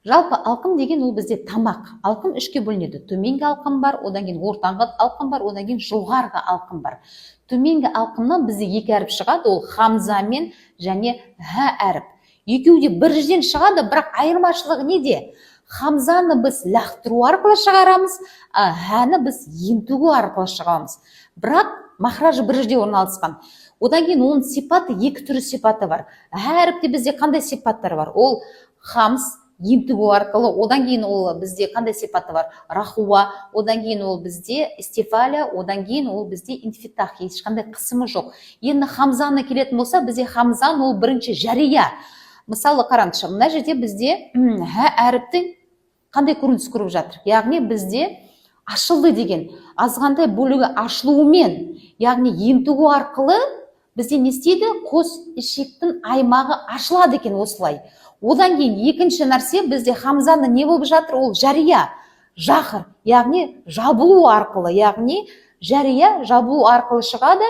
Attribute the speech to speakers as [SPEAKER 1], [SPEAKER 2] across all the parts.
[SPEAKER 1] Жалпы алқым деген ол бізде тамақ. Алқым үшке бөлінеді. Төменгі алқым бар, одан кейін ортаңғы алқым бар, одан кейін жоғарғы алқым бар. Төменгі алқымнан бізде екі әріп шығады, ол хамза мен және һә әріп. Екеуі де бір жерден шығады, бірақ айырмашылығы неде? Хамзаны біз лақтыру арқылы шығарамыз, һәні біз ентігу арқылы шығарамыз. Бірақ махражы бір жерде орналасқан. Одан кейін оның сипаты, екі түрі сипаты бар. Һә әріпте бізде қандай сипаттар бар? Ол хамз, ентігу арқылы, одан кейін ол бізде қандай сипаты бар? Рахуа, одан кейін ол бізде истифаля, одан кейін ол бізде инфитах, ешқандай қысымы жоқ. Енді хамзаны келетін болса, бізде хамзан ол бірінші жария. Мысалы, қараңызшы, мына жерде бізде һә әріптің қандай көрініс көріп жатыр? Яғни бізде ашылды деген, азғантай бөлігі ашылуымен, яғни ентігу арқылы бізде не істейді? Қос ішектің аймағы ашылады екен осылай. Одан кейін екінші нәрсе бізде хамзаны не болып жатыр? Ол жария, жахыр, яғни жабылу арқылы, яғни жария жабылу арқылы шығады,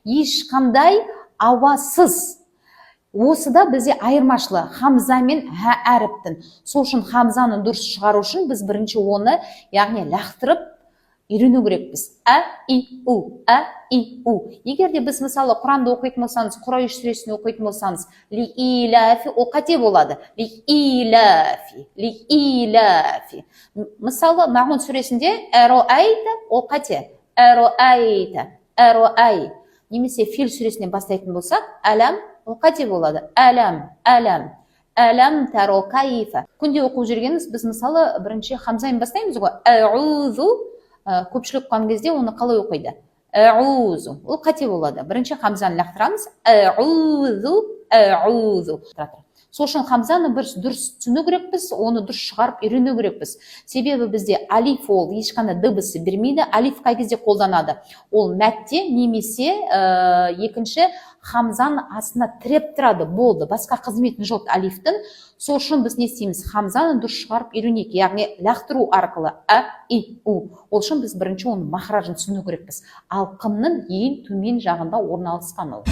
[SPEAKER 1] ешқандай ауасыз. Осыда бізде айырмашылы хамза мен һә әріптің. Сол үшін хамзаны дұрыс шығару үшін біз бірінші оны, яғни лақтырып үйрену керекпіз. И, у, и, у. Егер де біз мысалы Құранды оқитын болсаңыз, Құрайш сүресін оқитын болсаңыз, ли илафи, ол қате болады. Ли илафи. Мысалы, Мағун сүресінде әроайта, ол қате. Әроай. Немесе Фил сүресінен бастайтын болсақ, әлям, ол қате болады. Әлям таро кайфа. Күнде оқып жүргеніміз, біз мысалы бірінші хамзамен бастаймыз ғой. Әузу, көпшілік оқыған кезде оны қалай оқиды? Әузу, ол қате болады. Бірінші хамзаны лақтырамыз. Әузу. Сол үшін хамзаны бір дұрыс түсіну керекпіз, оны дұрыс шығарып үйрену керекпіз. Себебі бізде алиф ол ешқандай дыбысы бермейді. Алиф қай кезде қолданады? Ол мәтте немесе екінші хамзаны астына тіреп тұрады, болды. Басқа қызметін жоқ алифтің. Сол үшін біз не істейміз? Хамзаны дұрыс шығарып үйренейік, яғни лақтыру арқылы и, у. Ол үшін біз бірінші оның махражын түсіну керекпіз. Алқымның ең төмен жағында орналасқан ол.